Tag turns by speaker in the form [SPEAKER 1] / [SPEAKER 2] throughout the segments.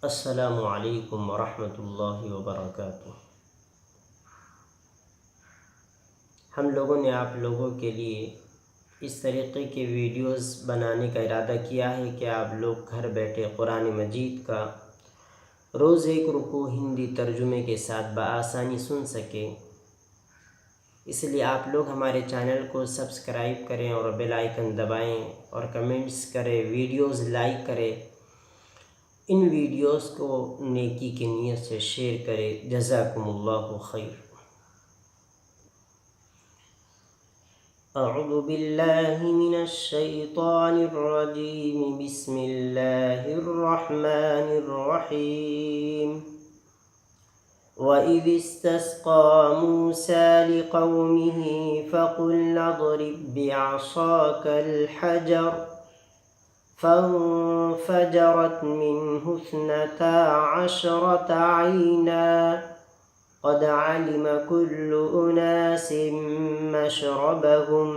[SPEAKER 1] अस्सलामु अलैकुम वरहमतुल्लाहि वबरकातुह। हम लोगों ने आप लोगों के लिए इस तरीक़े के वीडियोस बनाने का इरादा किया है कि आप लोग घर बैठे कुरान मजीद का रोज़ एक रुकू हिंदी तर्जुमे के साथ बआसानी सुन सकें। इसलिए आप लोग हमारे चैनल को सब्सक्राइब करें और बेल आइकन दबाएं और कमेंट्स करें, वीडियोस लाइक करें। इन वीडियोस को नेकी की नीयत से शेयर करें। जज़ाकुमुल्लाहु खैर। अऊज़ु बिल्लाहि मिनश शैतानिर रजीम। बिस्मिल्लाहिर रहमानिर रहीम। वइज़ इस्तस्क़ा मूसा लिक़ौमिही फ़क़ुलना ज़रिब बिअसाकल हजर फ़न्फ़जरत मिन्हु इस्नता अशरत ऐना क़द अलिम कुल्लु उनासिम मशरबहुम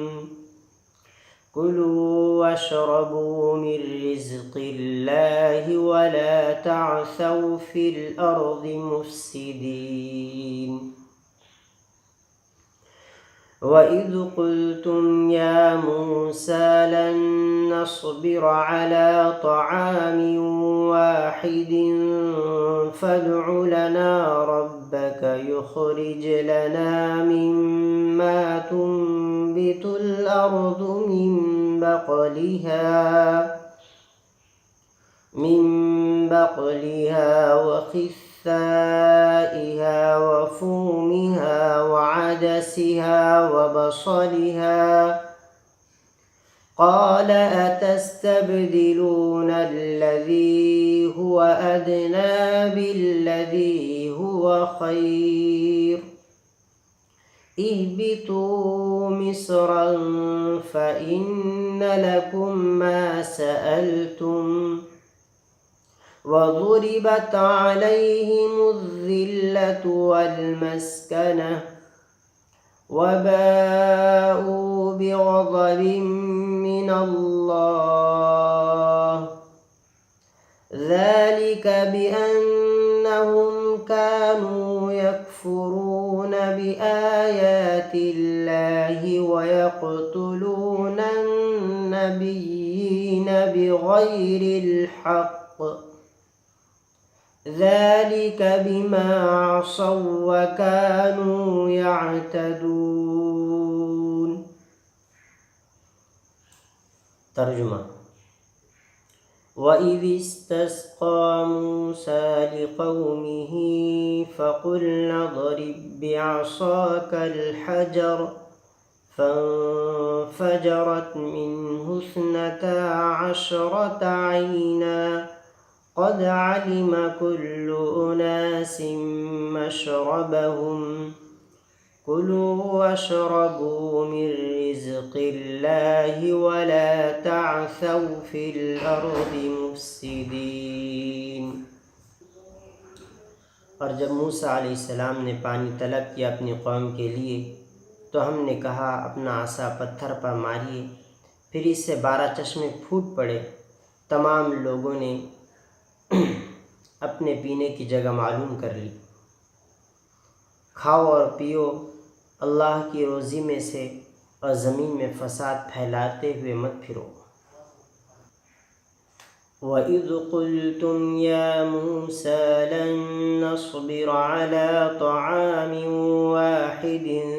[SPEAKER 1] कुलू वशरबू मिन रिज़्क़िल्लाहि वला तअसौ फ़िल अर्ज़ि मुफ़्सिदीन। वइज़ क़ुल्तुम या मूसा लन नस्बिर अला तआमिन वाहिदिन फ़द्उ लना रब्बक युख़रिज लना मिम्मा तुंबितुल अर्ज़ु मिन बक़लिहा व क़िस्साइहा व फ़ूमिहा व अदसिहा व बसलिहा क़ाल अतस्तबदिलून अल्लज़ी हुव अदना बिल्लज़ी हुव ख़ैर इहबितू मिस्रन फ़इन्न लकुम मा सअलतुम वज़ुरिबत अलैहिमुज़्ज़िल्लतु वल्मस्कनह वबाऊ बिग़ज़बिन मिनल्लाह ज़ालिक बिअन्नहुम कानू यकफ़ुरून बिआयातिल्लाहि वयक़्तुलून अन्नबिय्यीन बिग़ैरिल हक़्क़ ज़ालिक बिमा असौ व कानू यअतदून। तर्जुमा। वइज़ इस्तस्क़ा मूसा लिक़ौमिही फ़क़ुलना ज़रिब बिअसाकल हजर फ़न्फ़जरत मिन्हु इस्नता अशरत ऐना क़द अलिम कुल्लु उनासिम मशरबहुम कुलू वशरबू मिन रिज़्क़िल्लाहि वला तअसौ फ़िल अर्ज़ि मुफ़्सिदीन। और जब मूसा अलैहिस्सलाम ने पानी तलब किया अपनी कौम के लिए तो हमने कहा, अपना आसा पत्थर पर मारिए। फिर इससे 12 चश्मे फूट पड़े। तमाम लोगों ने अपने पीने की जगह मालूम कर ली। खाओ और पियो अल्लाह की रोज़ी में से और ज़मीन में फ़साद फैलाते हुए मत फिरो। वइज़ क़ुल्तुम या मूसा लन नस्बिर अला तआमिन वाहिदिन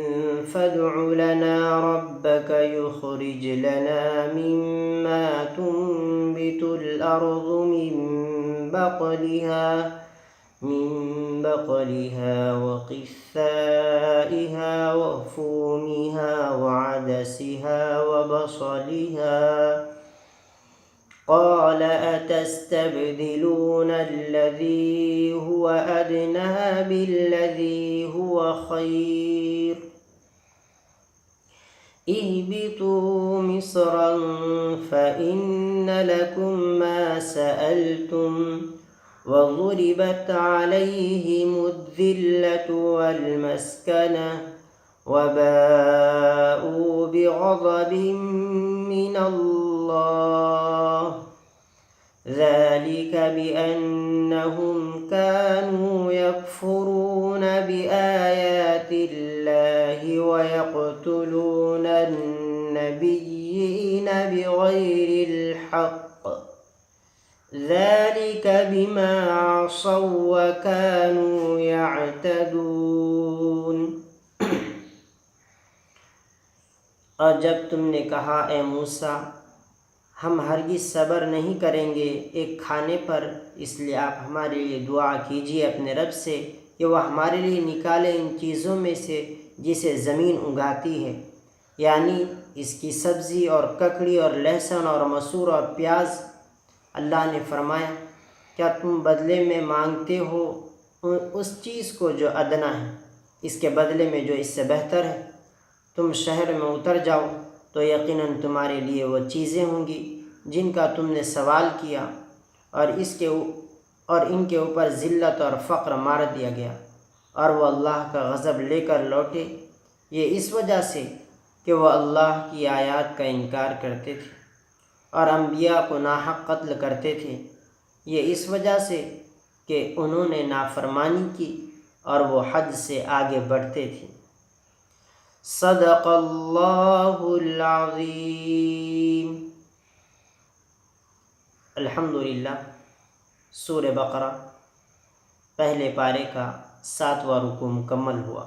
[SPEAKER 1] फ़द्उ लना रब्बक युख़रिज लना मिम्मा तुंबितुल अर्ज़ु मिन बक़लिहा व क़िस्साइहा व फ़ूमिहा व अदसिहा व बसलिहा क़ाल अतस्तबदिलून अल्लज़ी हुव अदना बिल्लज़ी हुव ख़ैर इहबितू मिस्रन फ़इन्न लकुम मा सअलतुम वज़ुरिबत अलैहिमुज़्ज़िल्लतु वल्मस्कनह वबाऊ बिग़ज़बिन मिनल्लाह ज़ालिक ذلك بأنهم كانوا يكفرون بآيات الله ويقتلون النبيين بغير الحق ذلك بما عصوا وكانوا يعتدون۔ اور جب تم نے کہا اے موسیٰ ہم ہرگز صبر نہیں کریں گے ایک کھانے پر، اس لیے آپ ہمارے لیے دعا کیجیے اپنے رب سے کہ وہ ہمارے لیے نکالے ان چیزوں میں سے جسے زمین اگاتی ہے، یعنی اس کی سبزی اور ککڑی اور لہسن اور مسور اور پیاز۔ اللہ نے فرمایا کیا تم بدلے میں مانگتے ہو اس چیز کو جو ادنا ہے، اس کے بدلے میں جو اس سے بہتر ہے؟ تم شہر میں اتر جاؤ تو یقیناً تمہارے لیے وہ چیزیں ہوں گی جن کا تم نے سوال کیا، اور ان کے اوپر ذلت اور فقر مار دیا گیا، اور وہ اللہ کا غضب لے کر لوٹے، یہ اس وجہ سے کہ وہ اللہ کی آیات کا انکار کرتے تھے اور انبیاء کو ناحق قتل کرتے تھے، یہ اس وجہ سے کہ انہوں نے نافرمانی کی اور وہ حد سے آگے بڑھتے تھے۔ صدق اللہ العظیم۔ الحمدللہ، سورہ بقرہ پہلے پارے کا 7واں رکوع مکمل ہوا۔